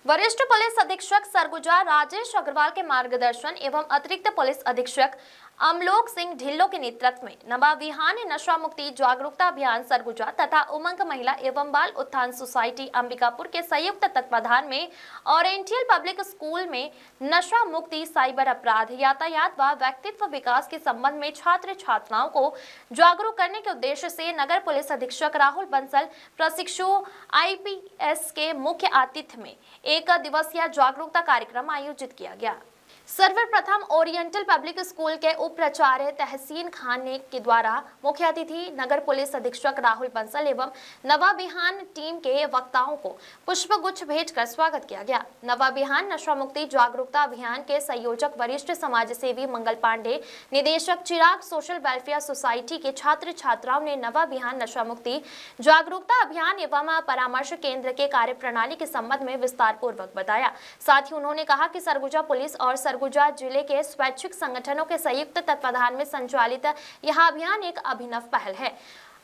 वरिष्ठ पुलिस अधीक्षक सरगुजा राजेश अग्रवाल के मार्गदर्शन एवं अतिरिक्त पुलिस अधीक्षक अमलोक सिंह ढिल्लो के नेतृत्व में नवा विहान नशा मुक्ति जागरूकता अभियान सरगुजा तथा उमंग महिला एवं बाल उत्थान सोसाइटी अंबिकापुर के संयुक्त तत्वाधान में ओरिएंटल पब्लिक स्कूल में नशा मुक्ति, साइबर अपराध, यातायात व व्यक्तित्व विकास के संबंध में छात्र छात्राओं को जागरूक करने के उद्देश्य से नगर पुलिस अधीक्षक राहुल बंसल प्रशिक्षु IPS के मुख्य आतिथ्य में एक दिवसीय जागरूकता कार्यक्रम आयोजित किया गया। सर्वप्रथम ओरिएंटल पब्लिक स्कूल के उप प्राचार्य तहसीन खान ने के द्वारा मुख्य अतिथि नगर पुलिस अधीक्षक राहुल बंसल एवं नवा विहान टीम के वक्ताओं को पुष्पगुच्छ भेंटकर स्वागत किया गया। नवा विहान नशा मुक्ति जागरूकता अभियान के संयोजक वरिष्ठ समाज सेवी मंगल पांडे, निदेशक चिराग सोशल वेलफेयर सोसाइटी के छात्र छात्राओं ने नवा विहान नशा मुक्ति जागरूकता अभियान एवं परामर्श केंद्र के कार्य प्रणाली के संबंध में विस्तार पूर्वक बताया। साथ ही उन्होंने कहा कि सरगुजा पुलिस और सरगुजा जिले के स्वैच्छिक संगठनों के संयुक्त तत्वाधान में संचालित यह अभियान एक अभिनव पहल है।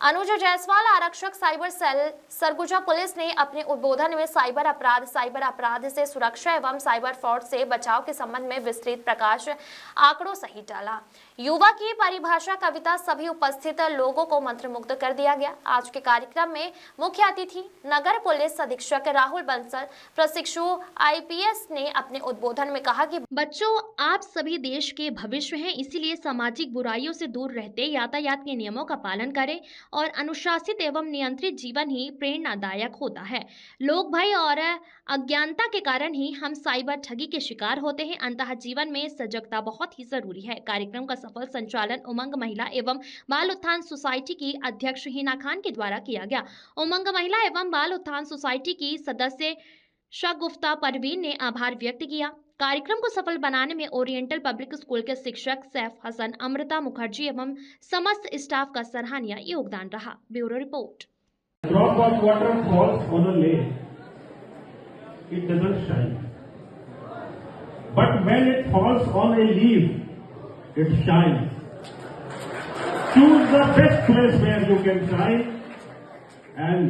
अनुज जायसवाल, आरक्षक साइबर सेल सरगुजा पुलिस ने अपने उद्बोधन में साइबर अपराध से सुरक्षा एवं साइबर फ्रॉड से बचाव के संबंध में विस्तृत प्रकाश आंकड़ों सहित डाला। युवा की परिभाषा कविता सभी उपस्थित लोगों को मंत्रमुग्ध कर दिया गया। आज के कार्यक्रम में मुख्य अतिथि नगर पुलिस अधीक्षक राहुल बंसल प्रशिक्षु IPS ने अपने उद्बोधन में कहा कि बच्चों, आप सभी देश के भविष्य हैं, इसीलिए सामाजिक बुराइयों से दूर रहते यातायात के नियमों का पालन करें और अनुशासित एवं नियंत्रित जीवन ही प्रेरणादायक होता है। लोग भय और अज्ञानता के कारण ही हम साइबर ठगी के शिकार होते हैं। अंततः जीवन में सजगता बहुत ही जरूरी है। कार्यक्रम का सफल संचालन उमंग महिला एवं बाल उत्थान सोसाइटी की अध्यक्ष हिना खान के द्वारा किया गया। उमंग महिला एवं बाल उत्थान सोसाइटी की सदस्य शगुफ्ता परवीन ने आभार व्यक्त किया। कार्यक्रम को सफल बनाने में ओरिएंटल पब्लिक स्कूल के शिक्षक सैफ हसन, अमृता मुखर्जी एवं समस्त स्टाफ का सराहनीय योगदान रहा। Bureau report. Drop of water falls on a lake. It doesn't shine. But when it falls on a leaf, it shines. Choose the best place where you can shine, and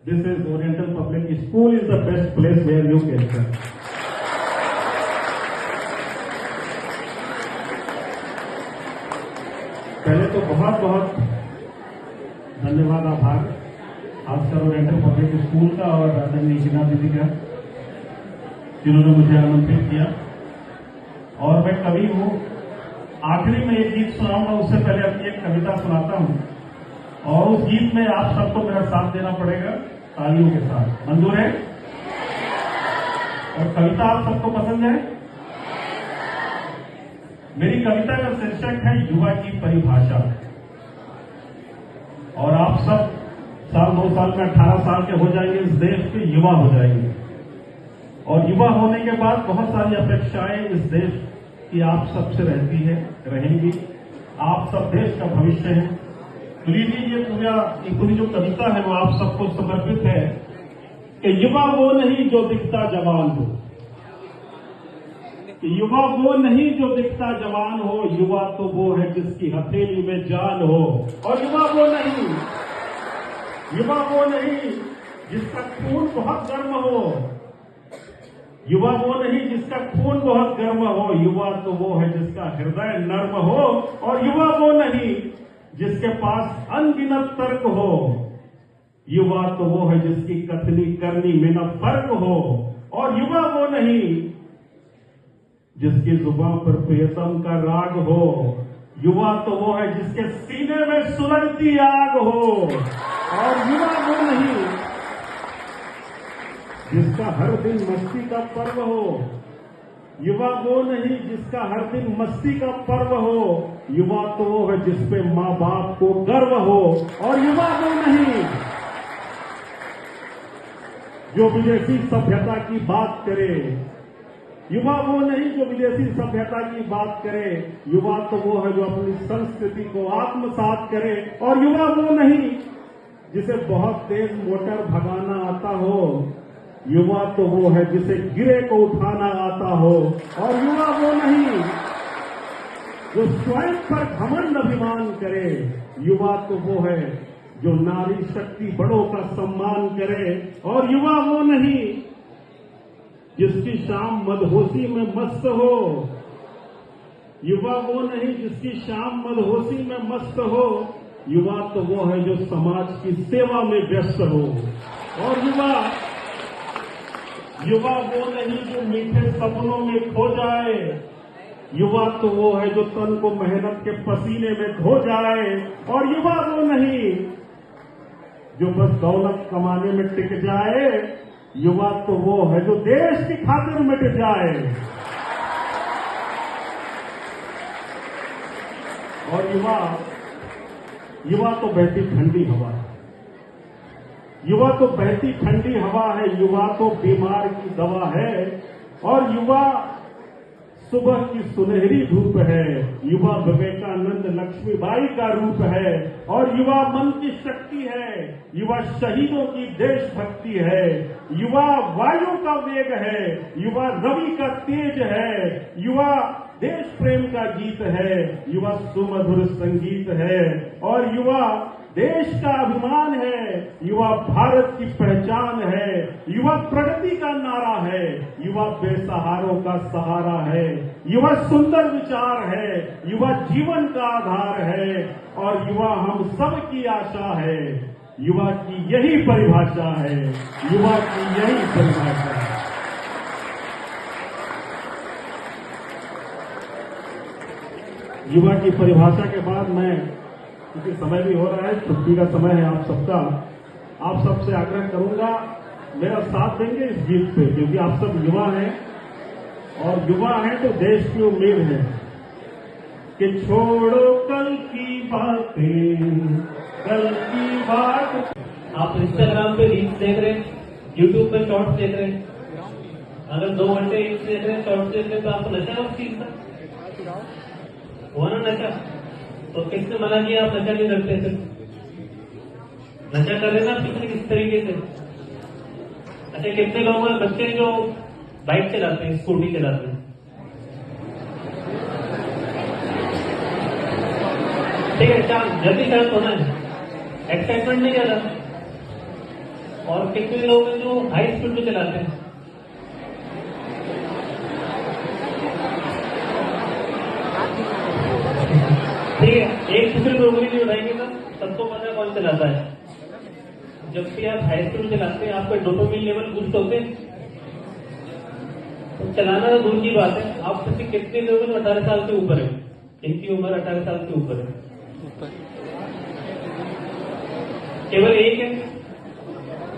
this is Oriental Public School is the best place where you can shine. पहले तो बहुत बहुत धन्यवाद, आभार खासकर oriental public school का और आदरणीय हिना दीदी का, जिन्होंने मुझे आमंत्रित किया। और मैं कवि हूँ। आखिरी में एक गीत सुनाऊंगा, उससे पहले अपनी एक कविता सुनाता हूँ और उस गीत में आप सबको मेरा साथ देना पड़ेगा तालियों के साथ। मंजूर है? और कविता आप सबको पसंद है? मेरी कविता का शीर्षक है युवा की परिभाषा। और आप सब साल 2 साल में 18 साल के हो जाएंगे, इस देश के युवा हो जाएंगे। और युवा होने के बाद बहुत सारी अपेक्षाएं इस देश की आप सबसे रहती है, रहेंगी। आप सब देश का भविष्य है। तो ये पूरी जो कविता है वो आप सबको समर्पित है कि युवा वो नहीं जो दिखता जवान हो, युवा वो नहीं जो दिखता जवान हो, युवा तो वो है जिसकी हथेली में जान हो। और युवा वो नहीं जिसका खून बहुत गर्म हो, युवा वो नहीं जिसका खून बहुत गर्म हो, युवा तो वो है जिसका हृदय नर्म हो। और युवा वो नहीं जिसके पास अनगिनत तर्क हो, युवा तो वो है जिसकी कथनी करनी में न फर्क हो। और युवा वो नहीं जिसकी जुबान पर प्रियतम का राग हो, युवा तो वो है जिसके सीने में सुलगती आग हो। और युवा वो नहीं जिसका हर दिन मस्ती का पर्व हो, युवा वो नहीं जिसका हर दिन मस्ती का पर्व हो, युवा तो वो है जिसपे माँ बाप को गर्व हो। और युवा वो नहीं जो विदेशी सभ्यता की बात करे, युवा वो नहीं जो विदेशी सभ्यता की बात करे, युवा तो वो है जो अपनी संस्कृति को आत्मसात करे। और युवा वो नहीं जिसे बहुत तेज मोटर भगाना आता हो, युवा तो वो है जिसे गिरे को उठाना आता हो। और युवा वो नहीं जो स्वयं पर घमंड अभिमान करे, युवा तो वो है जो नारी शक्ति बड़ों का सम्मान करे। और युवा वो नहीं जिसकी शाम मदहोशी में मस्त हो। युवा वो नहीं जिसकी शाम मदहोशी में मस्त हो। युवा तो वो है जो समाज की सेवा में व्यस्त हो। और युवा वो नहीं जो मीठे सपनों में खो जाए। युवा तो वो है जो तन को मेहनत के पसीने में धो जाए। और युवा वो नहीं जो बस दौलत कमाने में टिक जाए। युवा तो वो है जो देश की खातिर मिट जाए। और युवा तो बहती ठंडी हवा है। युवा तो बहती ठंडी हवा है। युवा तो बीमार की दवा है। और युवा सुबह की सुनहरी धूप है। युवा विवेकानंद लक्ष्मीबाई का रूप है। और युवा मन की शक्ति है। युवा शहीदों की देशभक्ति है। युवा वायु का वेग है। युवा रवि का तेज है। युवा देश प्रेम का गीत है। युवा सुमधुर संगीत है। और युवा देश का अभिमान है। युवा भारत की पहचान है। युवा प्रगति का नारा है। युवा बेसहारों का सहारा है। युवा सुंदर विचार है। युवा जीवन का आधार है। और युवा हम सब की आशा है। युवा की यही परिभाषा है। युवा की यही परिभाषा है। युवा की परिभाषा के बाद मैं, क्योंकि समय भी हो रहा है, छुट्टी का समय है आप सबका, आप सबसे आग्रह करूंगा मेरा साथ देंगे इस गीत पे, क्योंकि आप सब युवा हैं और युवा हैं तो देश की उम्मीद है कि छोड़ो कल की बातें, कल की बात। आप इंस्टाग्राम पे रील्स देख रहे हैं, यूट्यूब पे शॉर्ट्स देख रहे हैं। अगर 2 घंटे रील्स देख रहे हैं, शॉर्ट्स देख रहे हैं, तो आपको नशा है उस चीज का, हुआ ना नशा। तो किसने मना किया आप नशा नहीं करते? सिर्फ नशा कर रहे ना किस तरीके से। अच्छा, कितने लोग हैं बच्चे जो बाइक चलाते हैं, स्कूटी चलाते हैं? ठीक है, जल्दी शांत होना है, एक्साइटमेंट नहीं ज्यादा। और कितने लोग हैं जो हाई स्पीड में चलाते हैं? ठीक है, एक दूसरे को उंगली नहीं उठाएंगे ना, सबको पता है कौन चलाता है। जब भी आप हाई स्पीड में चलाते हैं, आपका डोपामिन लेवल बूस्ट होते हैं। तो चलाना तो दूर की बात है, आप सबसे कितने लोग 18 साल से ऊपर है, इनकी उम्र 18 साल से ऊपर है, केवल एक है।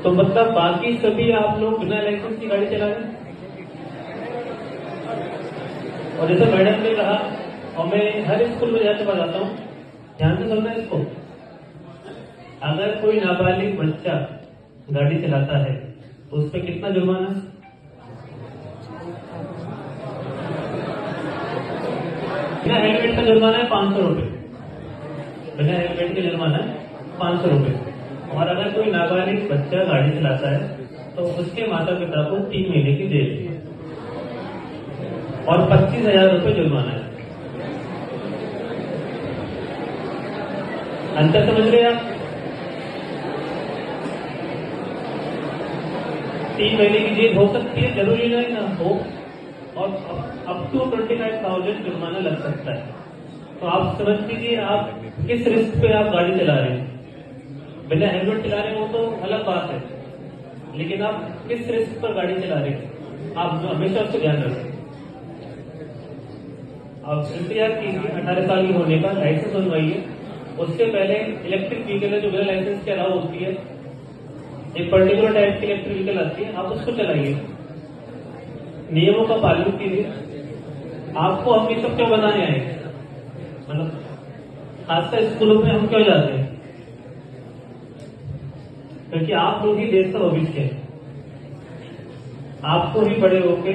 तो मतलब बाकी सभी आप लोग बिना लाइसेंस की गाड़ी चला रहे हैं। और जैसे मैडम ने कहा, और मैं हर स्कूल में जाकर बताता हूँ, ध्यान से सुनना इसको, अगर कोई नाबालिग बच्चा गाड़ी चलाता है तो उस पर कितना जुर्माना? बिना हेलमेट का जुर्माना है 500 रुपए। बिना हेलमेट का जुर्माना है 500 रुपए। और अगर कोई नाबालिग बच्चा गाड़ी चलाता है तो उसके माता पिता को 3 महीने की जेल और 25,000 रुपए जुर्माना है। अंतर समझ रहे आप? 3 महीने की जेल हो सकती है, जरूरी नहीं ना हो, और अप टू 25,000 जुर्माना लग सकता है। तो आप समझ लीजिए आप किस रिस्क पे आप गाड़ी चला रहे हैं। बिना हेलमेट चला रहे हो तो अलग बात है, लेकिन आप किस रिस्क पर गाड़ी चला रहे हैं, आप हमेशा उसको ध्यान रखें। आप इंतजार कीजिए 18 साल की होने का, लाइसेंस बनवाइए। उससे पहले इलेक्ट्रिक व्हीकल है जो बिना लाइसेंस के अलाउ होती है, एक पर्टिकुलर टाइप की इलेक्ट्रिक व्हीकल आती है, आप उसको चलाइए, नियमों का पालन कीजिए। आपको हम ये सब क्यों बनाने आए, मतलब खासकर स्कूलों में हम क्यों जाते हैं? क्योंकि आप लोग ही देश का भविष्य है। आपको ही बड़े होके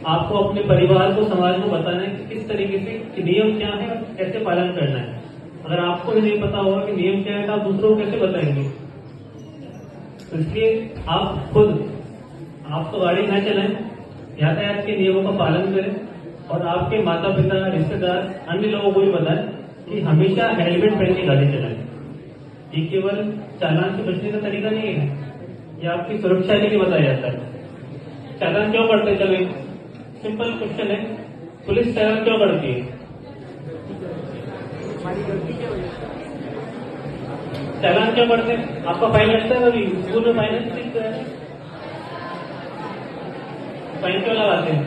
आपको अपने परिवार को, समाज को बताना है कि किस तरीके से कि नियम क्या है और कैसे पालन करना है। अगर आपको ही नहीं पता होगा कि नियम क्या है तो आप दूसरों को कैसे बताएंगे? तो इसलिए आप खुद, आप तो गाड़ी न चलाएं, यातायात के नियमों का पालन करें और आपके माता पिता, रिश्तेदार, अन्य लोगों को भी बताएं कि हमेशा हेलमेट पहन के गाड़ी चलाएं। ये केवल चालान से बचने का तरीका नहीं है, ये आपकी सुरक्षा के लिए बताया जाता है। चालान क्यों करते हैं? चलो सिंपल क्वेश्चन है, पुलिस चालान क्यों करती है? चालान क्यों करते हैं? आपका फाइन लगता है कभी? स्कूल में फाइन फाइन क्यों लगाते हैं?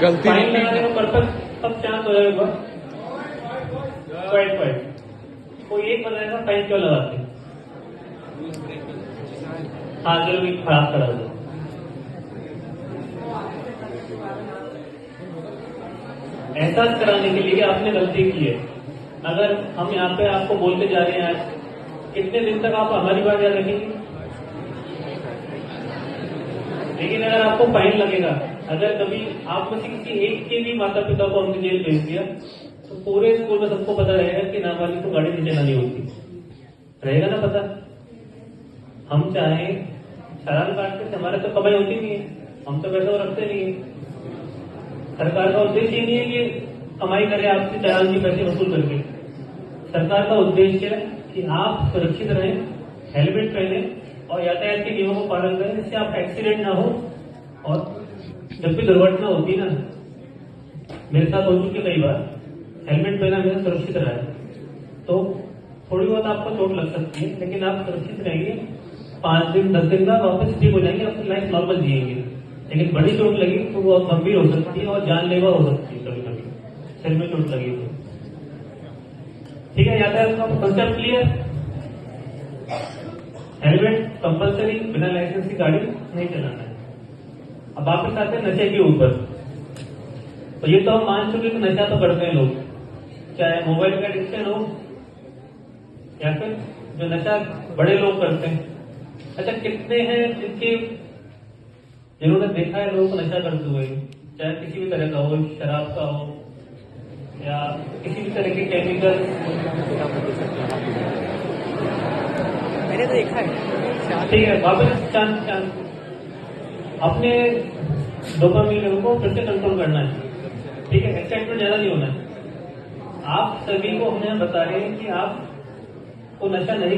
गलती फाइन लगाने का पर्पज सब चांस हो जाएगा। पॉइंट कोई एक बताएगा फाइन क्यों लगाते हैं? हाँ चलो एक खराब करा दो। एहसास कराने के लिए आपने गलती की है। अगर हम यहाँ पे आपको बोलते जा रहे हैं आज, कितने दिन तक आप हमारी बात याद रखेंगे? लेकिन अगर आपको फाइन लगेगा, अगर कभी आप में से किसी एक के भी माता पिता को हमने जेल भेज दिया, तो पूरे स्कूल में सबको पता रहेगा कि नाबालिग को गाड़ी नहीं चलानी होती। रहेगा ना पता? हम चाहें चालान काटने से हमारे तो कमाई होती नहीं है, हम तो पैसा रखते नहीं है। सरकार का उद्देश्य ये नहीं है कि कमाई करे आपसे चालान के पैसे वसूल करके। सरकार का उद्देश्य है कि आप सुरक्षित रहें, हेलमेट पहने और यातायात के नियमों को पालन करें, जिससे आपका एक्सीडेंट ना हो। और जब भी दुर्घटना होती है ना, मेरे साथ हो चुकी कई बार, हेलमेट पहना मेरा सुरक्षित रहा है। तो थोड़ी बहुत आपको चोट लग सकती है, लेकिन आप सुरक्षित रहेंगे। 5 दिन 10 दिन बाद वापस ठीक हो जाएंगे, अपनी लाइफ नॉर्मल जिएंगे। लेकिन बड़ी चोट लगी तो वो गंभीर हो सकती है और जानलेवा हो सकती है। कभी कभी सिर में चोट लगी तो ठीक है। यातायात का कंसेप्ट क्लियर? हेलमेट कंपलसरी, बिना लाइसेंस की गाड़ी नहीं चलाना है। अब वापस आते हैं नशे के ऊपर। तो ये तो हम मान चुके कि नशा तो करते हैं लोग, चाहे मोबाइल का एडिक्शन हो या फिर जो नशा बड़े लोग करते हैं। अच्छा, कितने हैं जिन्होंने देखा है लोगों को नशा करते हुए, चाहे किसी भी तरह का हो, शराब का हो या किसी भी तरह के केमिकल? मैंने तो देखा है। ठीक है, वापस चांस अपने डोपामाइन लेवल को फिर से कंट्रोल करना है। ठीक है, एक्साइटमेंट ज्यादा नहीं होना है। आप सभी को हमने बता रहे हैं कि आपको नशा नहीं